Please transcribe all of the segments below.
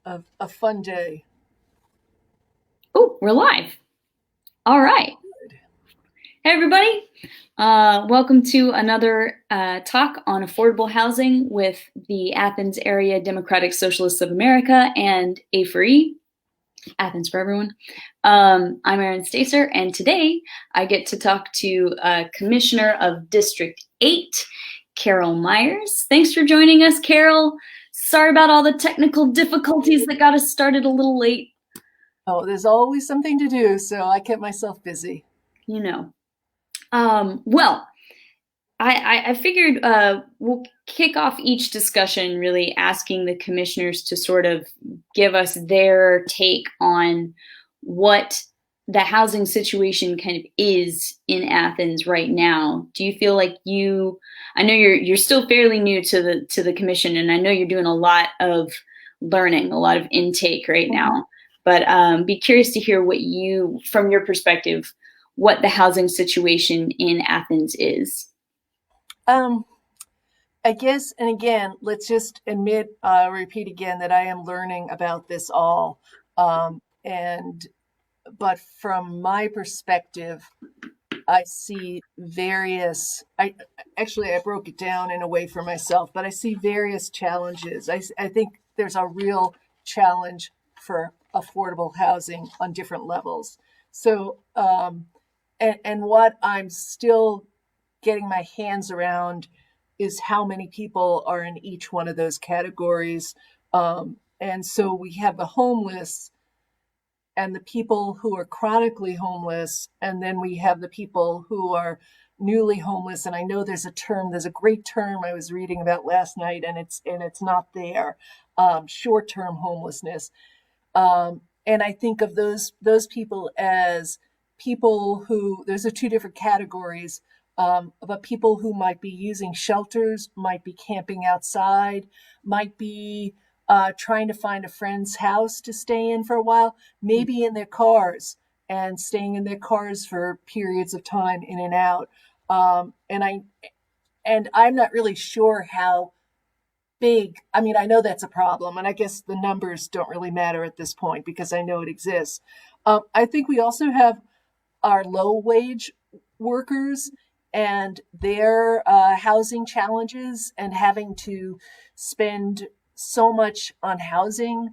a fun day. Oh, we're live. All right. Hey, everybody. Welcome to another talk on affordable housing with the Athens Area Democratic Socialists of America and A4E, Athens for everyone. I'm Erin Stacer, and today I get to talk to Commissioner of District 8, Carol Myers. Thanks for joining us, Carol. Sorry about all the technical difficulties that got us started a little late. Oh, there's always something to do, so I kept myself busy. You know. Well, I figured we'll kick off each discussion really asking the commissioners to sort of give us their take on what the housing situation kind of is in Athens right now. Do you feel like I know you're still fairly new to the commission, and I know you're doing a lot of learning, a lot of intake right now, but be curious to hear from your perspective, what the housing situation in Athens is. Um, I guess, and again, let's just repeat again that I am learning about this all. But from my perspective, I see I broke it down in a way for myself, but I see various challenges. I think there's a real challenge for affordable housing on different levels. So, and what I'm still getting my hands around is how many people are in each one of those categories. And so we have the homeless and the people who are chronically homeless, and then we have the people who are newly homeless. And I know there's a great term I was reading about last night, and it's not there. Short-term homelessness. And I think of those people as people who there's two different categories. But people who might be using shelters, might be camping outside, might be trying to find a friend's house to stay in for a while, maybe in their cars and staying in their cars for periods of time in and out. And I'm not really sure how big. I mean, I know that's a problem, and I guess the numbers don't really matter at this point because I know it exists. I think we also have our low wage workers and their housing challenges and having to spend so much on housing,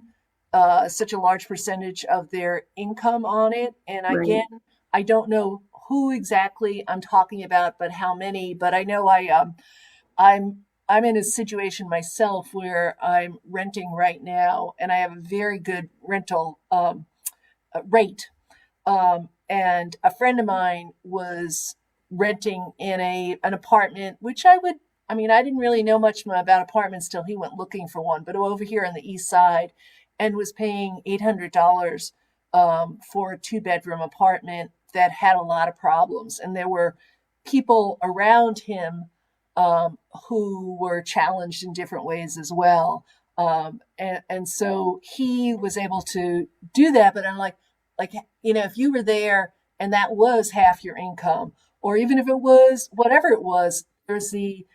such a large percentage of their income on it. And Right. again, I don't know who exactly I'm talking about, but how many. But I know I'm in a situation myself where I'm renting right now, and I have a very good rental rate. And a friend of mine was renting in an apartment, which I didn't really know much about apartments till he went looking for one, but over here on the east side, and was paying $800 for a two-bedroom apartment that had a lot of problems. And there were people around him who were challenged in different ways as well. And so he was able to do that, but I'm like, if you were there and that was half your income, or even if it was whatever it was, there's the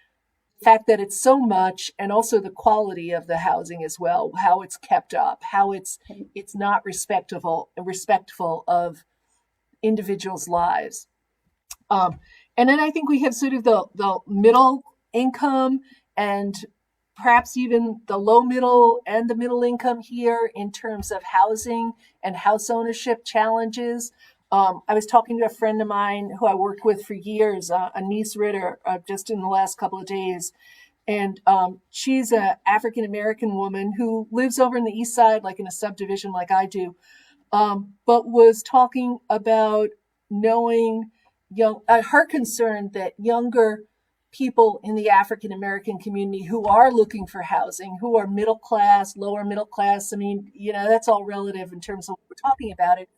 fact that it's so much, and also the quality of the housing as well, how it's kept up, how it's not respectful of individuals' lives. And then I think we have sort of the middle income, and perhaps even the low middle and the middle income here in terms of housing and house ownership challenges. I was talking to a friend of mine who I worked with for years, Anise Ritter, just in the last couple of days. And she's an African American woman who lives over in the east side, like in a subdivision like I do, but was talking about knowing her concern that younger people in the African American community who are looking for housing, who are middle class, lower middle class. I mean, that's all relative in terms of what we're talking about it.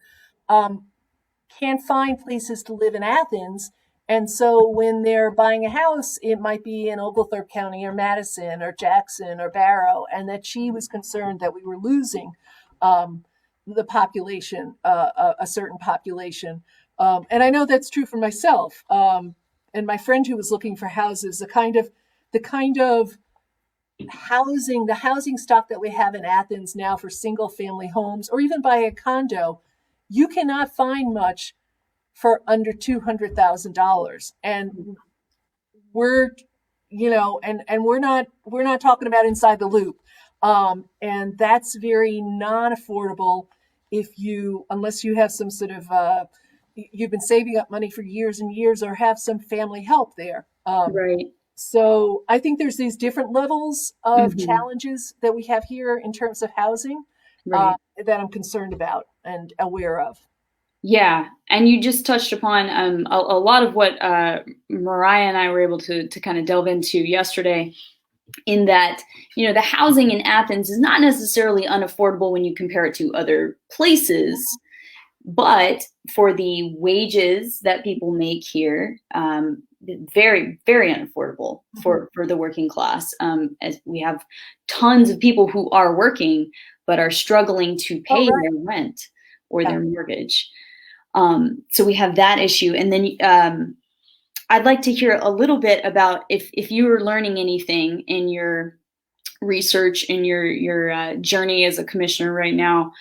Can't find places to live in Athens. And so when they're buying a house, it might be in Oglethorpe County or Madison or Jackson or Barrow, and that she was concerned that we were losing the population, a certain population. And I know that's true for myself. And my friend who was looking for houses, the kind of the housing stock that we have in Athens now for single family homes, or even buy a condo, you cannot find much for under $200,000. And we're, and we're not talking about inside the loop. And that's very non-affordable unless you have some sort of, you've been saving up money for years and years or have some family help there. Right. So I think there's these different levels of Hmm. challenges that we have here in terms of housing, Right. that I'm concerned about and aware of. Yeah, and you just touched upon a lot of what Mariah and I were able to kind of delve into yesterday. In that, the housing in Athens is not necessarily unaffordable when you compare it to other places, but for the wages that people make here, very, very unaffordable for the working class. As we have tons of people who are working but are struggling to Oh, pay right. their rent or Yeah. their mortgage. So we have that issue, and then I'd like to hear a little bit about if you were learning anything in your research in your journey as a commissioner right now,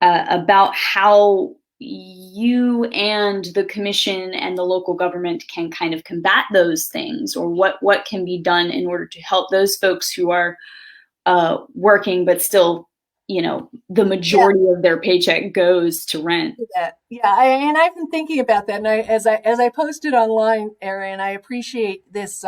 about how you and the commission and the local government can kind of combat those things, or what can be done in order to help those folks who are working but still, the Yeah. majority of their paycheck goes to rent. Yeah, and I've been thinking about that, and as I posted online, Erin, I appreciate this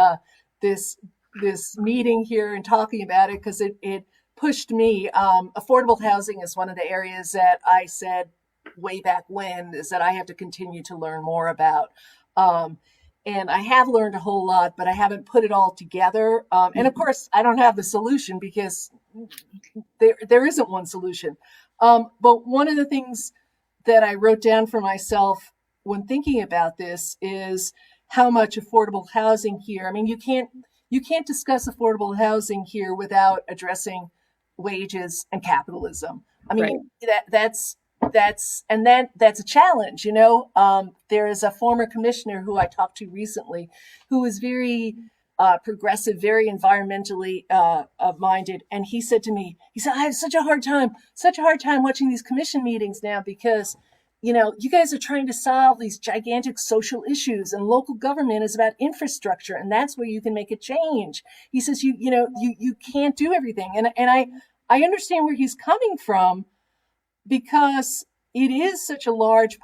this meeting here and talking about it because it pushed me. Affordable housing is one of the areas that I said way back when is that I have to continue to learn more about. Um, and I have learned a whole lot, but I haven't put it all together. And of course, I don't have the solution because there isn't one solution. But one of the things that I wrote down for myself when thinking about this is how much affordable housing here. I mean, you can't discuss affordable housing here without addressing wages and capitalism. I Right. mean, that's a challenge. There is a former commissioner who I talked to recently, who was very progressive, very environmentally minded, and he said to me, he said, "I have such a hard time watching these commission meetings now because." You guys are trying to solve these gigantic social issues, and local government is about infrastructure, and that's where you can make a change. He says, you can't do everything, and I understand where he's coming from, because it is such a large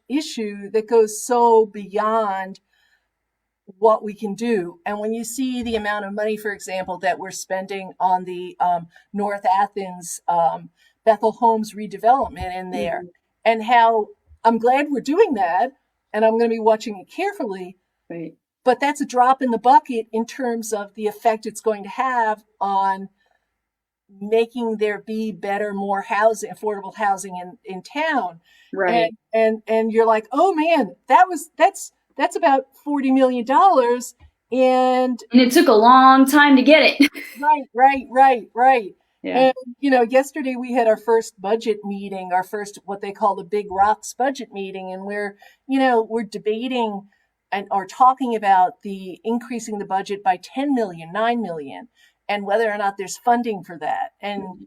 issue that goes so beyond what we can do. And when you see the amount of money, for example, that we're spending on the North Athens Bethel Homes redevelopment in there, Mhm. and how I'm glad we're doing that, and I'm going to be watching it carefully, Right. but that's a drop in the bucket in terms of the effect it's going to have on making there be better, more housing, affordable housing in town. Right. And you're like, oh man, that's about $40 million. And And it took a long time to get it. right. Yeah. And yesterday we had our first budget meeting, our first what they call the Big Rocks budget meeting, and we're debating and are talking about the increasing the budget by 10 million, 9 million, and whether or not there's funding for that. And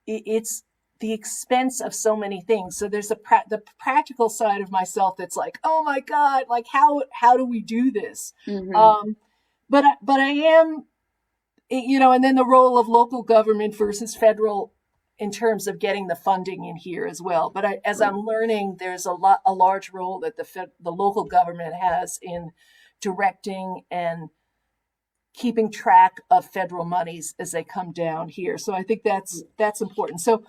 it's the expense of so many things. So there's the practical side of myself that's like, oh my God, like how do we do this? Hmm. Um, but I am, and then the role of local government versus federal in terms of getting the funding in here as well. But as I'm learning, there's a large role that the local government has in directing and keeping track of federal monies as they come down here. So I think that's important. So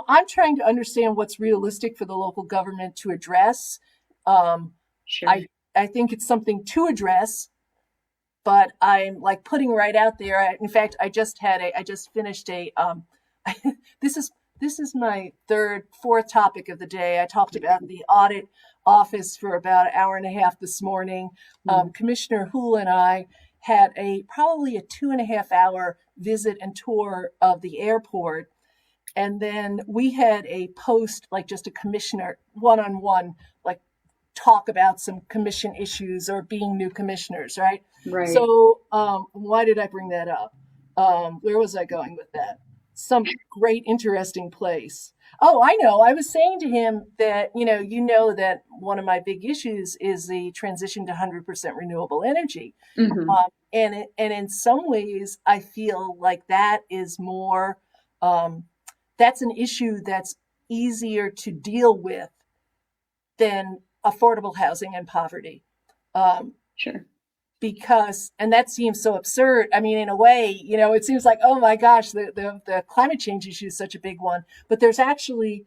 I'm trying to understand what's realistic for the local government to address. Um, Sure. I I think it's something to address, but I'm like putting right out there. In fact, I just finished this is my fourth topic of the day. I talked about the audit office for about an hour and a half this morning. Mhm. Commissioner Hool and I had probably a 2.5 hour visit and tour of the airport. And then we had a post, like just a commissioner one-on-one, like talk about some commission issues or being new commissioners, right? Right. So why did I bring that up? Where was I going with that? Some great, interesting place. Oh, I know. I was saying to him that, that one of my big issues is the transition to 100% renewable energy. Hmm. And in some ways, I feel like that is more, that's an issue that's easier to deal with than affordable housing and poverty. Um, Sure. because, and that seems so absurd. I mean, in a way, it seems like, oh my gosh, the climate change issue is such a big one. But there's actually,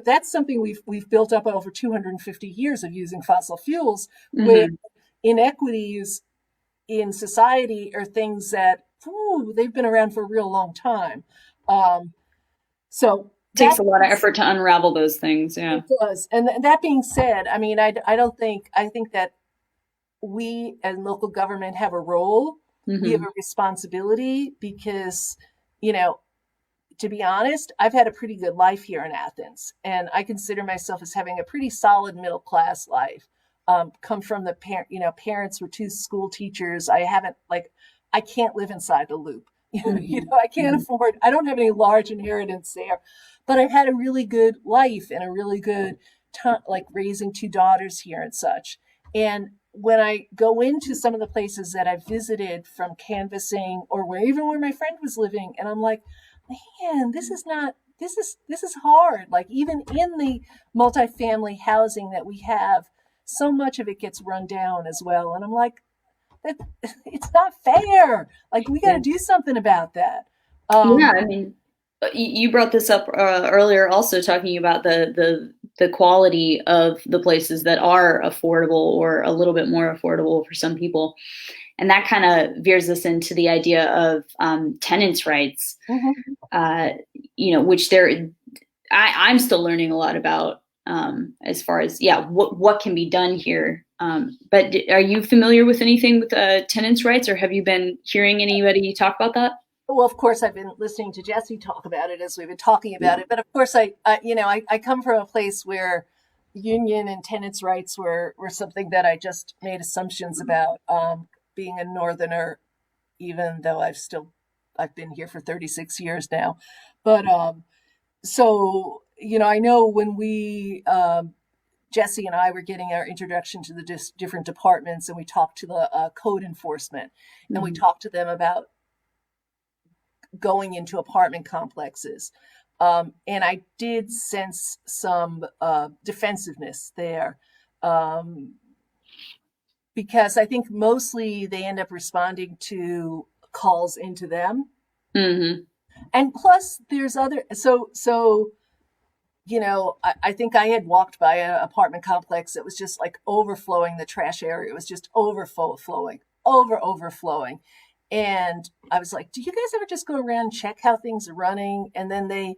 that's something we've built up over 250 years of using fossil fuels, where Hmm. inequities in society are things that they've been around for a real long time. Um, so Takes that a lot of effort to unravel those things. Yeah. it does. And that being said, I mean, I don't think, I think that we as local government have a role. We have Hmm. a responsibility because, you know, to be honest, I've had a pretty good life here in Athens, and I consider myself as having a pretty solid middle class life. Come from the parents were two school teachers. I haven't like, I can't live inside the loop. Hmm. I can't afford. I don't have any large inheritance there, but I've had a really good life and a really good time, like raising two daughters here and such. And when I go into some of the places that I've visited from canvassing or where even where my friend was living, and I'm like, man, this is not this is hard. Like even in the multifamily housing that we have, so much of it gets run down as well. And I'm like, that it's not fair. Like we got Yeah. to do something about that. Yeah. Um, I mean, you brought this up earlier, also talking about the quality of the places that are affordable or a little bit more affordable for some people, and that kind of veers us into the idea of tenants' rights. mhm. Uh, which I'm still learning a lot about, as far as what can be done here. But are you familiar with anything with tenants' rights, or have you been hearing anybody talk about that? Well, of course, I've been listening to Jesse talk about it as we've been talking about it. But of course, I come from a place where union and tenants' rights were something that I just made assumptions about. Being a northerner, even though I've been here for 36 years now. But so I know when we Jesse and I were getting our introduction to the different departments, and we talked to the code enforcement, and we Mhm. talked to them about going into apartment complexes. And I did sense some defensiveness there, um, because I think mostly they end up responding to calls into them. Mhm. And plus, there's other, I think I had walked by an apartment complex that was just like overflowing. The trash area was just overflowing. And I was like, do you guys ever just go around and check how things are running? And then they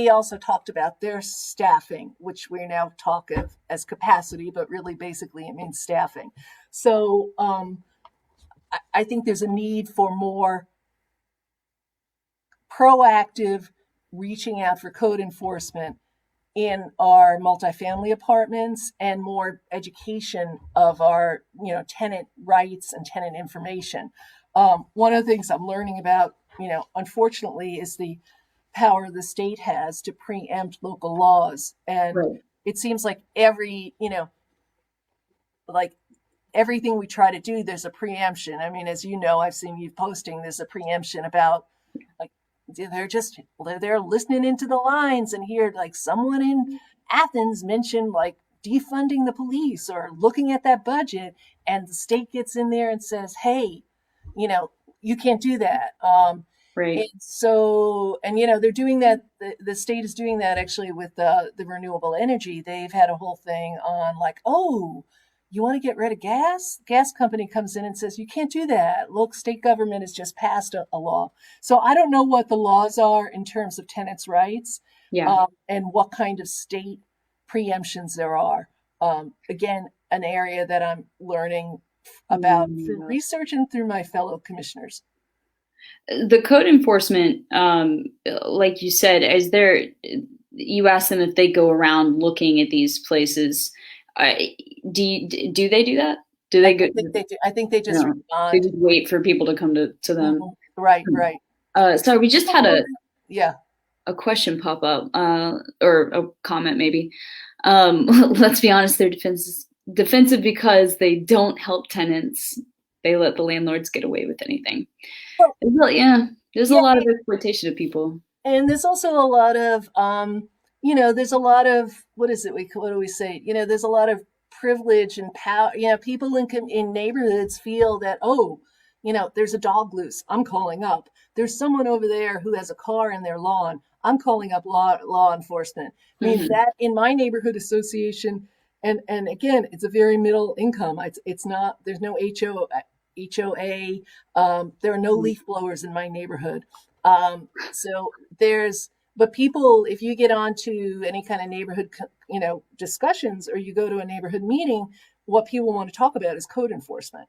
also talked about their staffing, which we now talk of as capacity, but really basically it means staffing. So I think there's a need for more proactive reaching out for code enforcement in our multifamily apartments and more education of our tenant rights and tenant information. One of the things I'm learning about, unfortunately, is the power the state has to preempt local laws. And Right. it seems like like everything we try to do, there's a preemption. I mean, as you know, I've seen you posting, there's a preemption about like they're listening into the lines and hear like someone in Athens mentioned like defunding the police or looking at that budget, and the state gets in there and says, hey, you can't do that. And Right. so, and they're doing that. The state is doing that actually with the renewable energy. They've had a whole thing on like, oh, you want to get rid of gas? Gas company comes in and says you can't do that. Look, state government has just passed a law. So I don't know what the laws are in terms of tenants' rights, Yeah. and what kind of state preemptions there are. Again, an area that I'm learning about through Mm. research and through my fellow commissioners. The code enforcement, like you said, you ask them if they go around looking at these places. Uh, do they do that? Do I they go? don't think they do. I think they just No, they respond. just wait for people to come to Mhm. them. Right, right. Sorry, we just had Yeah. a question pop up, or a comment maybe. Let's be honest, they're defensive because they don't help tenants. They let the landlords get away with anything. Well, Well, yeah, there's a yeah, lot of exploitation of people. and there's also a lot of there's a lot of what do we say, there's a lot of privilege and power. People in neighborhoods feel that, oh, there's a dog loose, I'm calling up. There's someone over there who has a car in their lawn, I'm calling up law enforcement. I mean, Hmm. that in my neighborhood association, and again, it's a very middle income. It's not, there's no HOA. There are no leaf blowers in my neighborhood. So there's, but people, if you get onto any kind of neighborhood, discussions, or you go to a neighborhood meeting, what people want to talk about is code enforcement.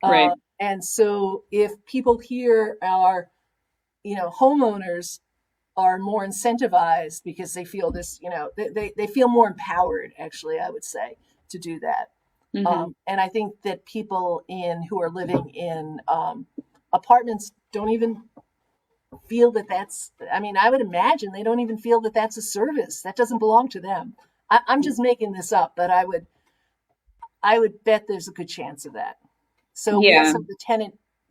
Right. And so if people here are, homeowners are more incentivized because they feel this, they feel more empowered, actually, I would say, to do that. Hmm. And I think that people who are living in apartments don't even feel that that's, I mean, I would imagine they don't even feel that that's a service that doesn't belong to them. I'm just making this up, but I would bet there's a good chance of that. So we Yeah. also have the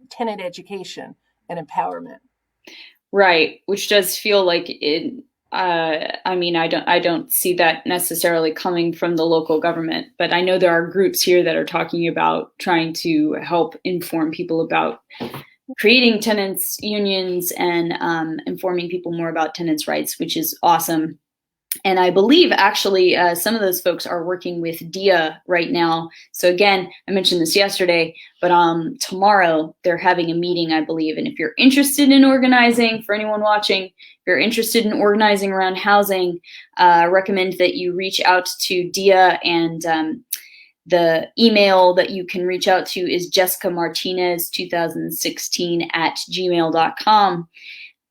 tenant education and empowerment. Right, which does feel like it. I mean, I don't see that necessarily coming from the local government, but I know there are groups here that are talking about trying to help inform people about creating tenants unions and informing people more about tenants' rights, which is awesome. And I believe actually some of those folks are working with DIA right now. So again, I mentioned this yesterday, but tomorrow they're having a meeting, I believe. And if you're interested in organizing, for anyone watching, if you're interested in organizing around housing, I recommend that you reach out to DIA, and the email that you can reach out to is jessicamartinez2016@gmail.com.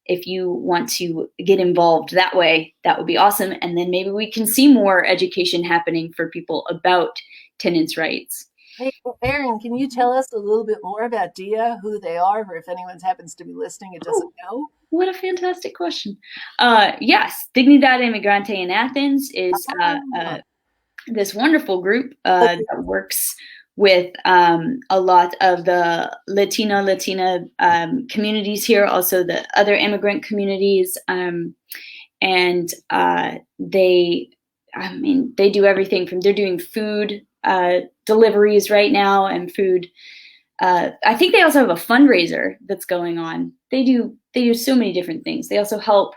If you want to get involved that way, that would be awesome. And then maybe we can see more education happening for people about tenants' rights. Hey, Aaron, can you tell us a little bit more about DIA, who they are, or if anyone happens to be listening and doesn't Oh, know? what a fantastic question. Yes, Dignidad Emigrante in Athens is Ah, this wonderful group okay. that works with a lot of the Latina communities here, also the other immigrant communities, and I mean, they do everything from, they're doing food deliveries right now and food. I think they also have a fundraiser that's going on. They do so many different things. They also help,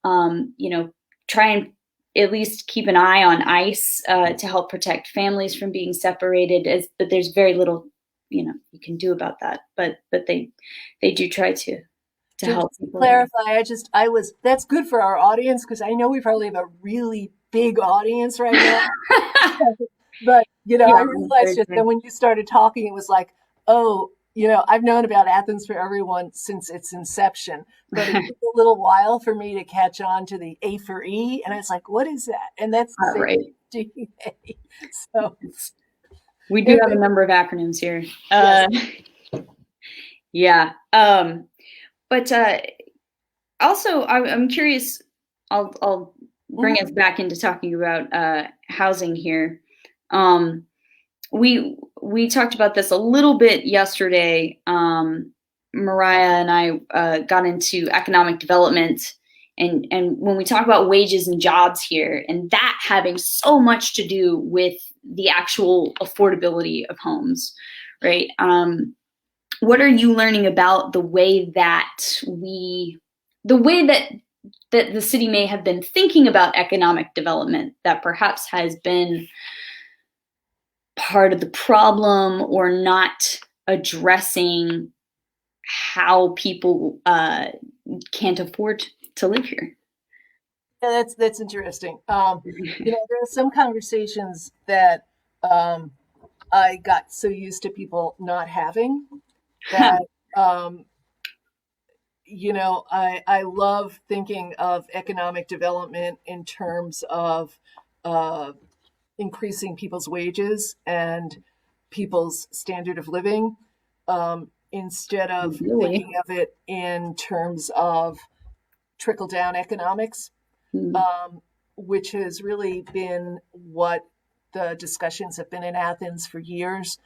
try and at least keep an eye on ICE to help protect families from being separated. But there's very little, you can do about that. But they do try to To help people there. clarify, that's good for our audience because I know we probably have a really big audience right now. But, Yeah, I on realized just Thursday. then when you started talking, it was like, oh, I've known about Athens for Everyone since its inception, but it took a little while for me to catch on to the A for E. And I was like, what is that? And that's the All same right. thing with DEA. So, We do have a anyway, number of acronyms here. yes. Yeah. But also, I'm curious. I'll bring Mhm. us back into talking about housing here. Um, we talked about this a little bit yesterday. Mariah and I got into economic development, and when we talk about wages and jobs here, and that having so much to do with the actual affordability of homes, right? What are you learning about the way that the city may have been thinking about economic development that perhaps has been part of the problem, or not addressing how people can't afford to live here? Yeah, that's interesting. There are some conversations that um, I got so used to people not having that um, I love thinking of economic development in terms of uh, increasing people's wages and people's standard of living. instead of Really? thinking of it in terms of trickle down economics, Mm. um, which has really been what the discussions have been in Athens for years.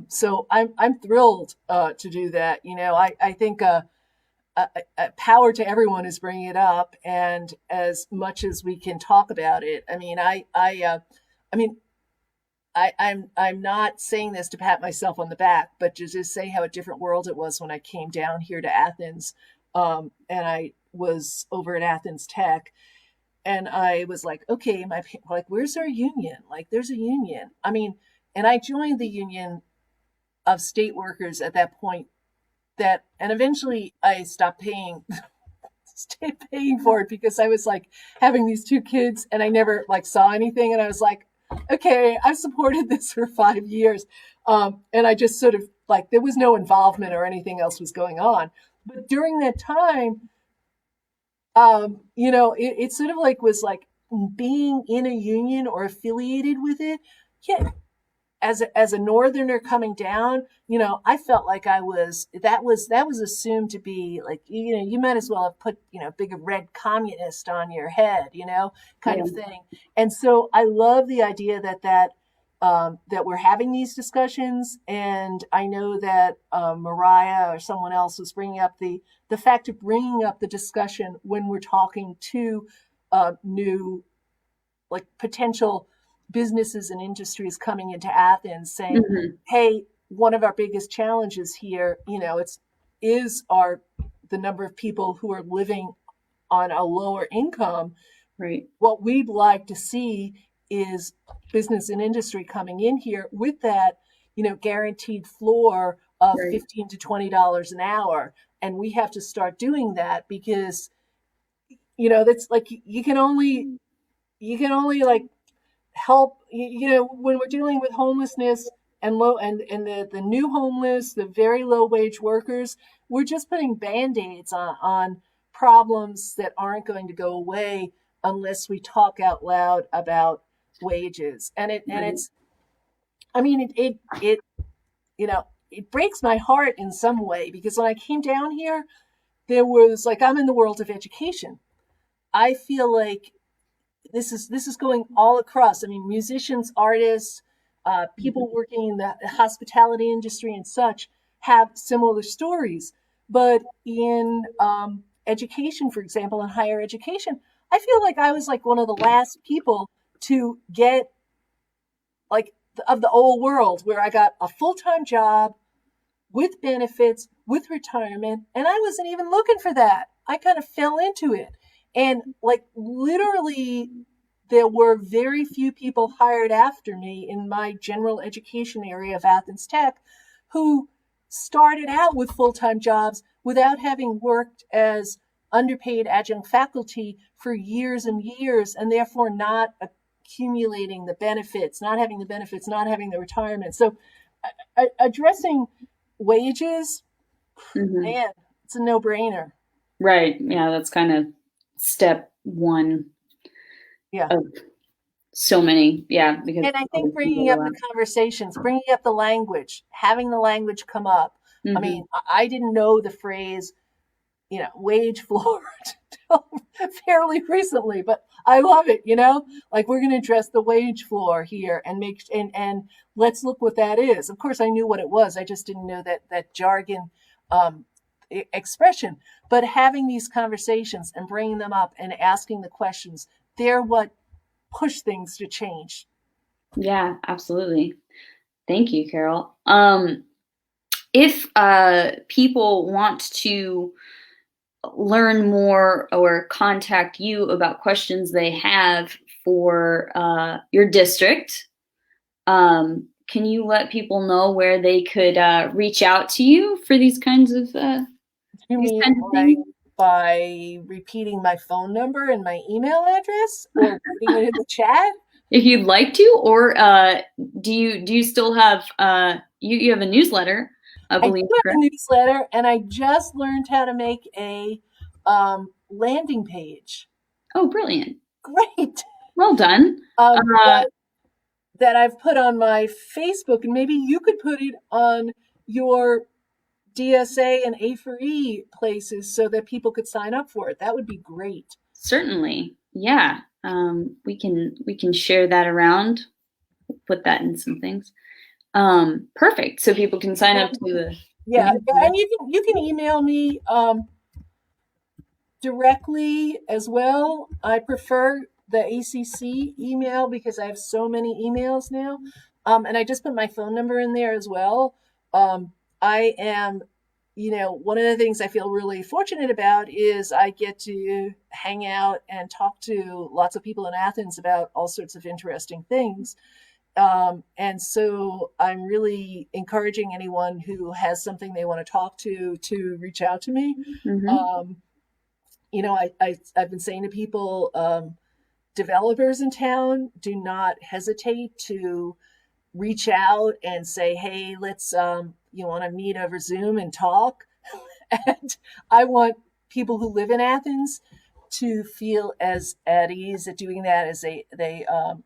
So I'm thrilled to do that. I think power to everyone is bringing it up, and as much as we can talk about it, I mean, I'm not saying this to pat myself on the back, but to just say how a different world it was when I came down here to Athens, and I was over at Athens Tech, and I was like, okay, like, where's our union? Like, there's a union. And I joined the union of state workers at that point. And eventually I stopped paying for it because I was like having these two kids, and I never like saw anything, and I was like, okay, I've supported this for 5 years, and I just sort of like there was no involvement or anything else was going on. But during that time, it sort of like was like being in a union or affiliated with it. Yeah, as a northerner coming down, I felt like that was assumed to be like, you might as well have put, big red communist on your head, kind Yeah. of thing. And so I love the idea that we're having these discussions. And I know that Mariah or someone else was bringing up the fact of bringing up the discussion when we're talking to new, like, potential businesses and industries coming into Athens, saying, Hmm. hey, one of our biggest challenges here, is our the number of people who are living on a lower income. Right. What we'd like to see is business and industry coming in here with that, guaranteed floor of Right. $15 to $20 an hour. And we have to start doing that because, that's like you can only like help, when we're dealing with homelessness and the new homeless, the very low wage workers. We're just putting band-aids on problems that aren't going to go away unless we talk out loud about wages. And Right. it's, it breaks my heart in some way, because when I came down here, there was like, I'm in the world of education. I feel like this is going all across. Musicians, artists, people working in the hospitality industry and such have similar stories. But in education, for example, in higher education, I feel like I was like one of the last people to get, like, of the old world, where I got a full time job with benefits, with retirement, and I wasn't even looking for that. I kind of fell into it. And like literally, there were very few people hired after me in my general education area of Athens Tech who started out with full time jobs without having worked as underpaid adjunct faculty for years and years, and therefore not accumulating the benefits, not having the benefits, not having the retirement. So, addressing wages, Hmm. man, it's a no brainer. Right. Yeah, that's kind of step one Yeah. of so many. Yeah, because And I think other things bringing up the overlap. conversations, bringing up the language, having the language come up. Hmm. I didn't know the phrase, wage floor until fairly recently, but I love it. Like, we're going to address the wage floor here and and let's look what that is. Of course, I knew what it was. I just didn't know that jargon um, expression. But having these conversations and bringing them up and asking the questions, they're what push things to change. Yeah, absolutely. Thank you, Carol. If people want to learn more or contact you about questions they have for your district, can you let people know where they could reach out to you for You these mean kinds of like things? by repeating my phone number and my email address, or putting it in the chat? If you'd like to, or do you still have you have a newsletter, I I do believe, have a correct? newsletter, and I just learned how to make a landing page. Oh, brilliant! Great. Well done. Um, Uh, that that I've put on my Facebook, and maybe you could put it on your DSA and A4E places so that people could sign up for it. That would be great. Certainly. Yeah. We can share that around, put that in some things. Perfect. So people can sign up to the and you can email me directly as well. I prefer the ACC email because I have so many emails now. And I just put my phone number in there as well. I am, one of the things I feel really fortunate about is I get to hang out and talk to lots of people in Athens about all sorts of interesting things. And so I'm really encouraging anyone who has something they want to talk to reach out to me. Mm-hmm. I've been saying to people, developers in town, do not hesitate to reach out and say, hey, let's, you want to meet over Zoom and talk? And I want people who live in Athens to feel as at ease at doing that as they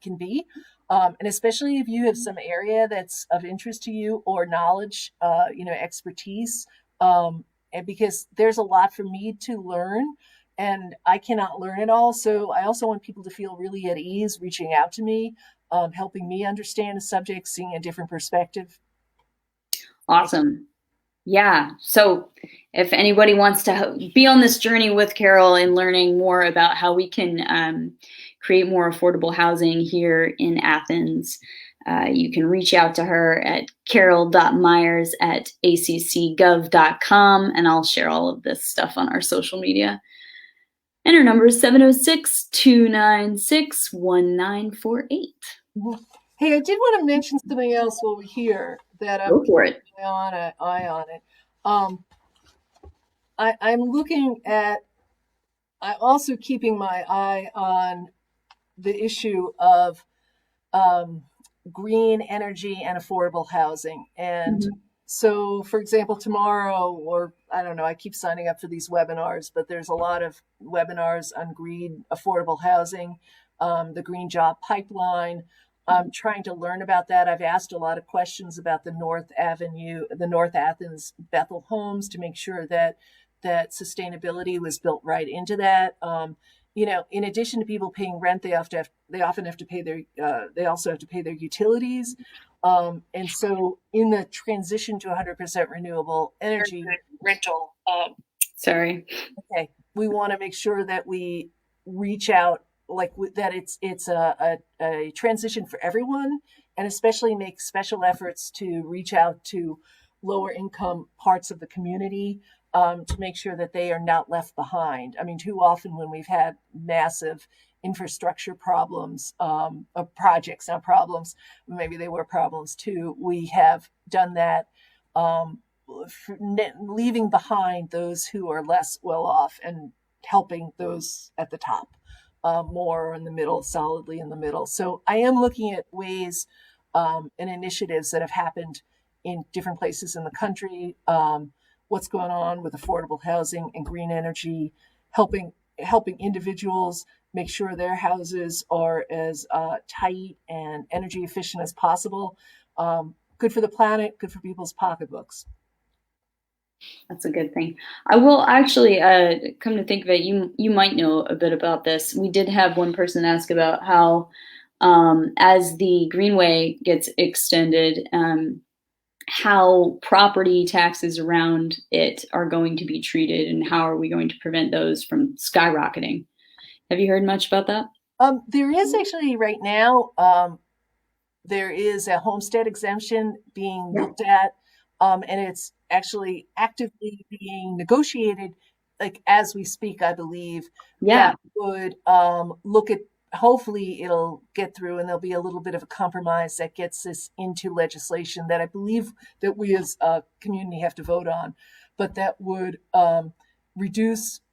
can be. And especially if you have some area that's of interest to you or knowledge, expertise, and because there's a lot for me to learn and I cannot learn it all. So I also want people to feel really at ease reaching out to me, helping me understand the subject, seeing a different perspective. Awesome. Yeah. So if anybody wants to be on this journey with Carol and learning more about how we can create more affordable housing here in Athens, you can reach out to her at carol.myers@accgov.com, and I'll share all of this stuff on our social media. And her number is 706-296-1948. Hey, I did want to mention something else while we're here that I'm Go for it. eye on it. I'm looking at. I'm also keeping my eye on the issue of green energy and affordable housing. And so, for example, tomorrow, or I don't know, I keep signing up for these webinars, but there's a lot of webinars on green affordable housing, the green job pipeline. I'm trying to learn about that. I've asked a lot of questions about the North Athens Bethel homes to make sure that sustainability was built right into that. In addition to people paying rent, they often have to pay they also have to pay their utilities. And so in the transition to 100% renewable energy rental, okay, we want to make sure that we reach out that it's a transition for everyone, and especially make special efforts to reach out to lower income parts of the community, to make sure that they are not left behind. I mean, too often when we've had massive infrastructure problems, projects, not problems, maybe they were problems too, we have done that, leaving behind those who are less well off and helping those at the top, more in the middle, solidly in the middle. So I am looking at ways and initiatives that have happened in different places in the country, what's going on with affordable housing and green energy, helping individuals make sure their houses are as tight and energy efficient as possible. Good for the planet, good for people's pocketbooks. That's a good thing. I will actually, come to think of it, you might know a bit about this. We did have one person ask about how, as the Greenway gets extended, how property taxes around it are going to be treated, and how are we going to prevent those from skyrocketing? Have you heard much about that? There is actually right now, there is a homestead exemption being looked at, and it's actually actively being negotiated, like as we speak, I believe. Yeah. That would look at, hopefully it'll get through and there'll be a little bit of a compromise that gets this into legislation that I believe that we as a community have to vote on, but that would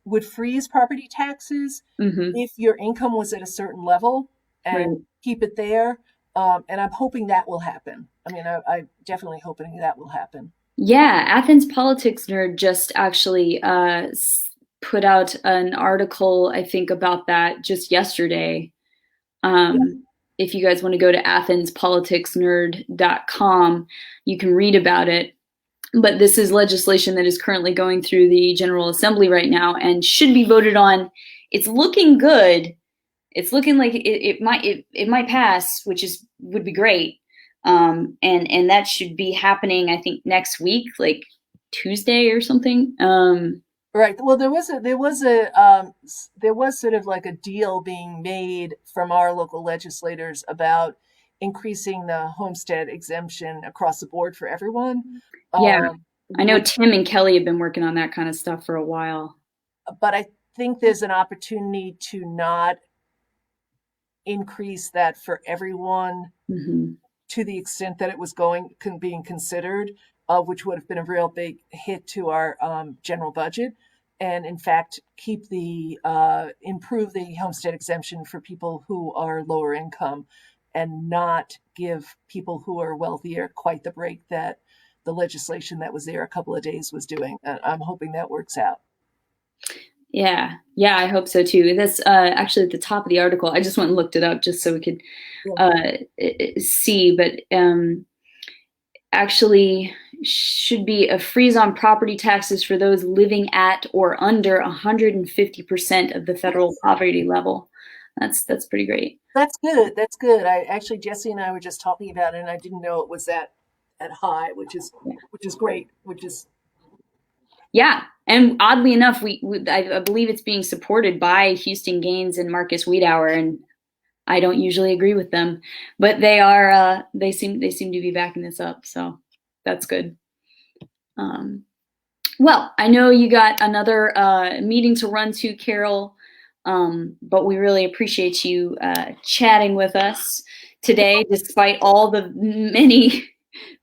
would freeze property taxes if your income was at a certain level and keep it there. And I'm hoping that will happen. I mean, I'm definitely hoping that will happen. Yeah, Athens Politics Nerd just actually put out an article, I think, about that just yesterday. If you guys want to go to athenspoliticsnerd.com, you can read about it. but this is legislation that is currently going through the General Assembly right now and should be voted on. It's looking good. It's looking like it might pass, which would be great. And that should be happening, I think, next week, like Tuesday or something. Right. Well, there was sort of like a deal being made from our local legislators about increasing the homestead exemption across the board for everyone. Yeah, I know Which, Tim and Kelly have been working on that kind of stuff for a while. but I think there's an opportunity to not increase that for everyone Mm-hmm. to the extent that it was being considered, which would have been a real big hit to our general budget, and in fact improve the homestead exemption for people who are lower income, and not give people who are wealthier quite the break that the legislation that was there a couple of days was doing. I'm hoping that works out. Yeah, yeah, I hope so too. That's actually at the top of the article. I just went and looked it up just so we could Yeah. see, but actually should be a freeze on property taxes for those living at or under 150% of the federal poverty level. That's pretty great. That's good. That's good. I actually, Jesse and I were just talking about it, and I didn't know it was that at high, which is great. Which is Yeah, and oddly enough, I believe it's being supported by Houston Gaines and Marcus Wiedauer, and I don't usually agree with them, but they seem to be backing this up, so that's good. Well, I know you got another meeting to run to, Carol, but we really appreciate you chatting with us today, despite all the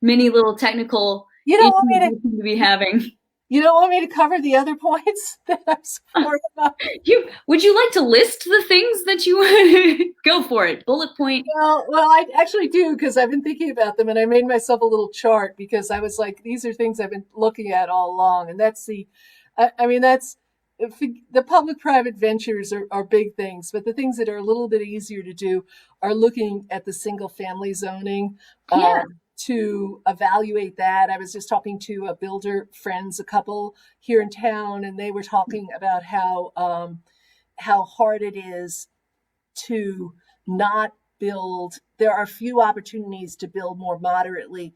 many little technical you don't issues want me to we seem to be having. you don't want me to cover the other points that I'm supportive of? Would you like to list the things that you go for it? Bullet point. Well, I actually do, because I've been thinking about them, and I made myself a little chart because I was like, these are things I've been looking at all along, and I mean, that's the public-private ventures are big things, but the things that are a little bit easier to do are looking at the single-family zoning. Yeah. To evaluate that. I was just talking to a builder friends, a couple here in town, and they were talking about how hard it is to not build. There are few opportunities to build more moderately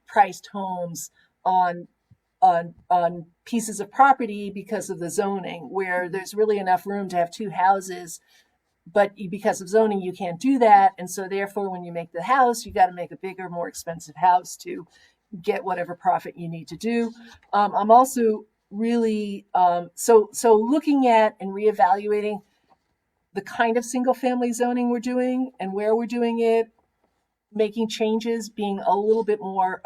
priced homes on pieces of property because of the zoning, where there's really enough room to have two houses, but because of zoning you can't do that, and so therefore when you make the house you got to make a bigger, more expensive house to get whatever profit you need to do. I'm also really so looking at and reevaluating the kind of single family zoning we're doing and where we're doing it, making changes, being a little bit more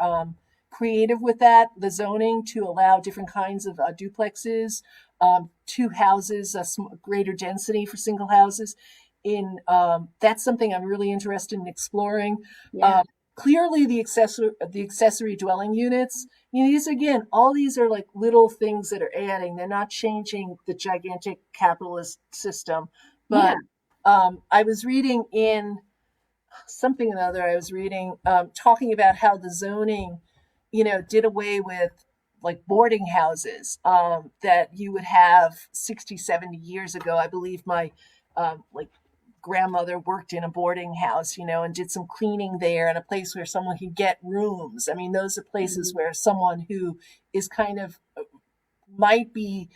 creative with that, the zoning to allow different kinds of duplexes, two houses, greater density for single houses. That's something I'm really interested in exploring. Yeah. Clearly, the accessory dwelling units. These again, all these are like little things that are adding. They're not changing the gigantic capitalist system. But I was reading in something or another. I was reading talking about how the zoning, did away with like boarding houses that you would have 60, 70 years ago. I believe my like grandmother worked in a boarding house, and did some cleaning there, and a place where someone could get rooms. I mean, those are places where someone who is kind of might be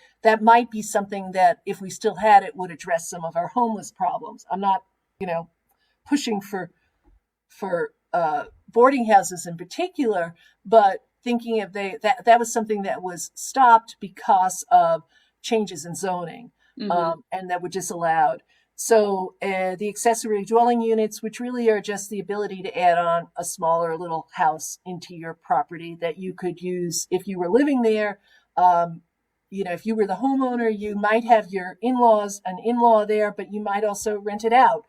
something that if we still had it would address some of our homeless problems. I'm not, pushing for boarding houses in particular, but thinking of that was something that was stopped because of changes in zoning, and that were disallowed. So the accessory dwelling units, which really are just the ability to add on a smaller little house into your property that you could use if you were living there. If you were the homeowner, you might have an in-law there, but you might also rent it out.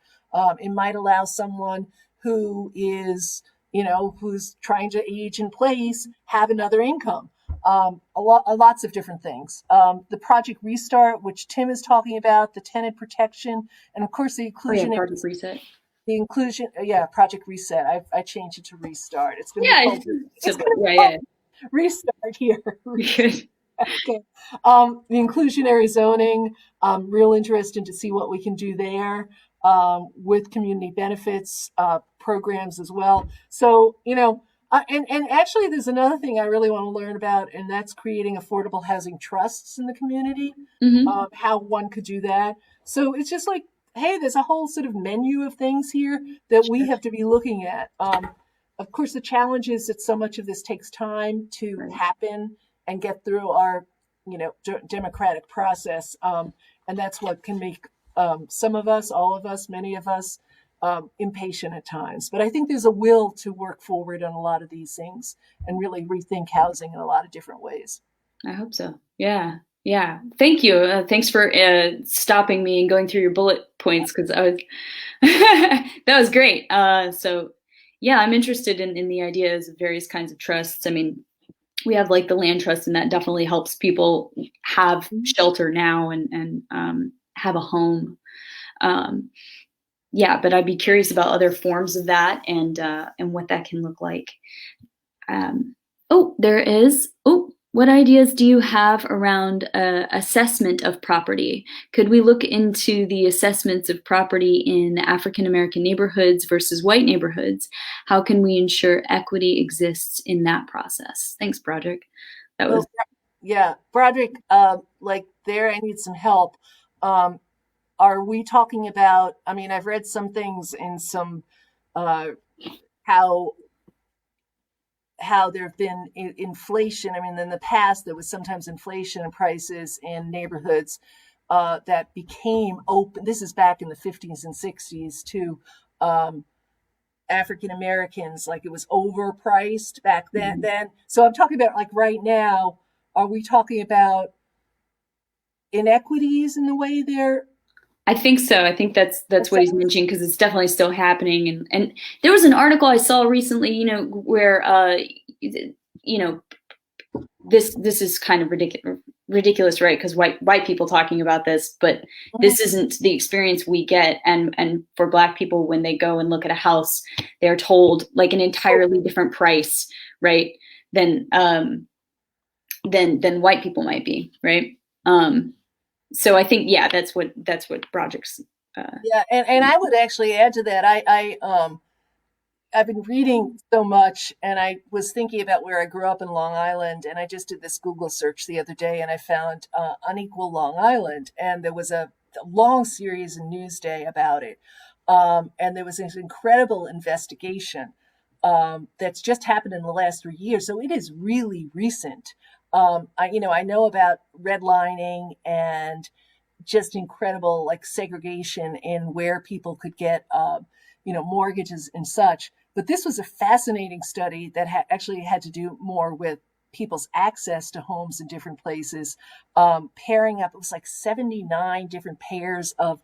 It might allow someone who is, who's trying to age in place, have another income. Lots of different things. The Project Restart, which Tim is talking about, the tenant protection, and of course the inclusion. Project Reset. The inclusion, Project Reset. I changed it to Restart. It's going to Yeah. be called. Restart here. Good. Okay. The inclusionary zoning, real interested to see what we can do there with community benefits programs as well. So, and actually, there's another thing I really want to learn about, and that's creating affordable housing trusts in the community, Hmm. how one could do that. So it's just like, hey, there's a whole sort of menu of things here that we Sure. have to be looking at. Of course, the challenge is that so much of this takes time to Right. happen and get through our, democratic process, and that's what can make some of us, all of us, many of us, impatient at times. But I think there's a will to work forward on a lot of these things and really rethink housing in a lot of different ways. I hope so. Yeah. Yeah. Thank you. Thanks for stopping me and going through your bullet points because I was that was great. So yeah, I'm interested in the ideas of various kinds of trusts. I mean, we have like the land trust, and that definitely helps people have Mhm. shelter now and have a home. Um, yeah, but I'd be curious about other forms of that and what that can look like. Oh, there is. Oh, what ideas do you have around assessment of property? Could we look into the assessments of property in African American neighborhoods versus white neighborhoods? How can we ensure equity exists in that process? Thanks, Broderick. That Well, was yeah, Broderick, like there, I need some help. Um, are we talking about? I mean, I've read some things in some uh, how there have been inflation. I mean, in the past, there was sometimes inflation in prices in neighborhoods that became open. This is back in the 50s and 60s to um, African Americans, like it was overpriced back then. mhm. So I'm talking about like right now. Are we talking about inequities in the way they're I think so. I think that's what he's assessed? mentioning because it's definitely still happening. And there was an article I saw recently, where you know this is kind of ridiculous, right? Because white people talking about this, but Mhm. this isn't the experience we get. And for Black people, when they go and look at a house, they're told like an entirely different price, right? Than than white people might be, right? So I think yeah, that's what projects. Uh, Yeah, and I would actually add to that. I've been reading so much, and I was thinking about where I grew up in Long Island, and I just did this Google search the other day, and I found unequal Long Island, and there was a long series in Newsday about it, and there was this incredible investigation that's just happened in the last 3 years, so it is really recent. I know about redlining and just incredible like segregation in where people could get mortgages and such. But this was a fascinating study that actually had to do more with people's access to homes in different places, pairing up. It was like 79 different pairs of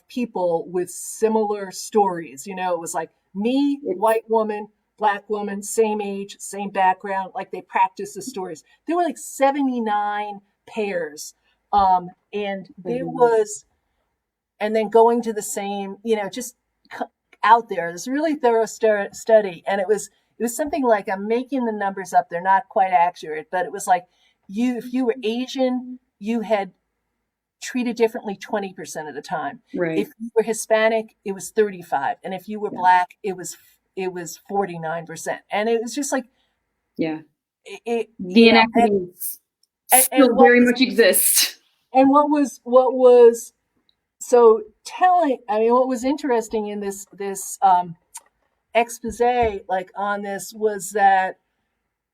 people with similar stories. It was like me, white woman, Black woman, same age, same background. Like they practiced the stories. There were like 79 pairs, and there was, and then going to the same, just out there. This really thorough study, and it was something like, I'm making the numbers up; they're not quite accurate, but it was like if you were Asian, you had treated differently 20% of the time. right. If you were Hispanic, it was 35, and if you were Yeah. Black, it was 49%, and it was just like Yeah. it, The inequities and still very much exist. what was so telling. I mean, what was interesting in this expose, like on this, was that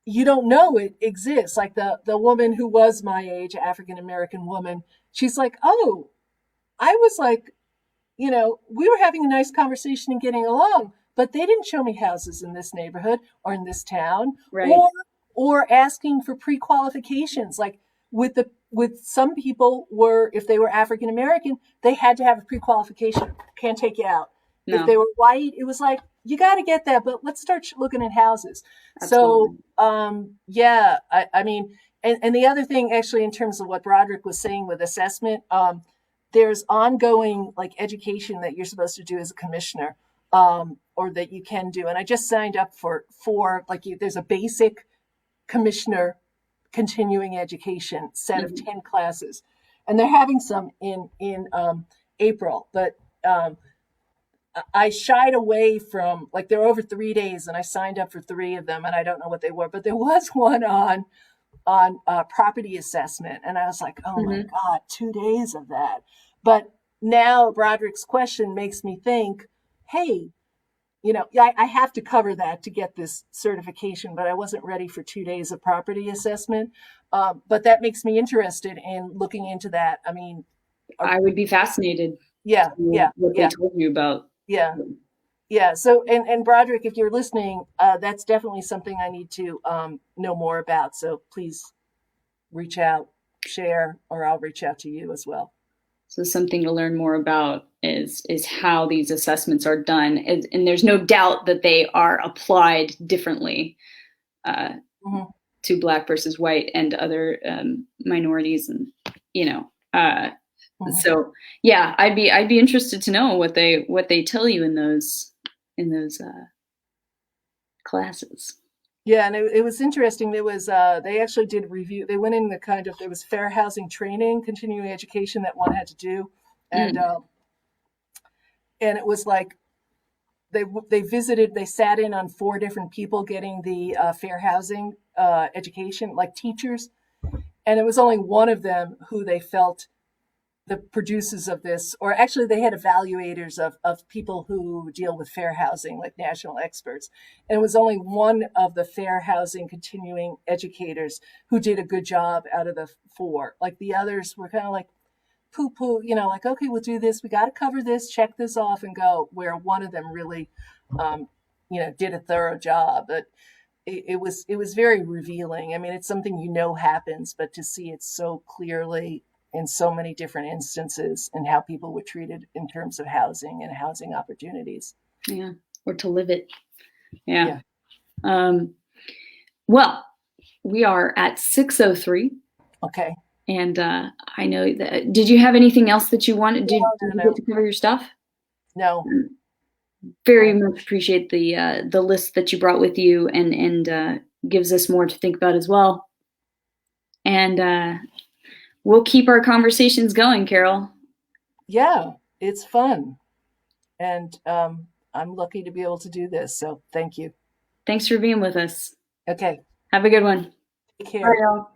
you don't know it exists. Like the woman who was my age, African American woman, she's like, oh, I was like, we were having a nice conversation and getting along, but they didn't show me houses in this neighborhood or in this town, Right. or asking for pre-qualifications. Like with some people, were if they were African American, they had to have a pre-qualification. Can't take you out. If No, they were white, it was like, you got to get that, but let's start looking at houses. So absolutely. yeah, I mean, and the other thing, actually, in terms of what Broderick was saying with assessment, there's ongoing like education that you're supposed to do as a commissioner, or that you can do. And I just signed up for like there's a basic commissioner continuing education set of 10 classes, and they're having some in April, but I shied away from, like, they're over 3 days, and I signed up for 3 of them, and I don't know what they were, but there was one on property assessment, and I was like, oh my God, 2 days of that. But now Broderick's question makes me think, hey, I have to cover that to get this certification, but I wasn't ready for 2 days of property assessment. But that makes me interested in looking into that. I mean, I would be fascinated. Yeah, yeah, what yeah, they told you about. yeah, yeah. So, and Broderick, if you're listening, that's definitely something I need to know more about. So please reach out, share, or I'll reach out to you as well. So something to learn more about is how these assessments are done, and there's no doubt that they are applied differently to Black versus white and other minorities, and so yeah, I'd be interested to know what they tell you in those classes. Yeah, and it was interesting. There was they actually did review. They went in there was fair housing training, continuing education that one had to do, and it was like they sat in on 4 different people getting the fair housing education, like teachers, and it was only one of them who they felt, the producers of this, or actually they had evaluators of people who deal with fair housing, like national experts. And it was only one of the fair housing continuing educators who did a good job out of the 4. Like the others were kind of like poo-poo, like, okay, we'll do this. We got to cover this, check this off and go, where one of them really, did a thorough job. But it was very revealing. I mean, it's something happens, but to see it so clearly in so many different instances and how people were treated in terms of housing and housing opportunities. Yeah, or to live it. Yeah. Well, we are at 6:03. Okay. And I know that. Did you have anything else that you wanted? Did you get to cover your stuff? No. Very much appreciate the list that you brought with you, and gives us more to think about as well. And we'll keep our conversations going, Carol. Yeah, it's fun. And I'm lucky to be able to do this. So thank you. Thanks for being with us. Okay. Have a good one. Take care. Bye, y'all.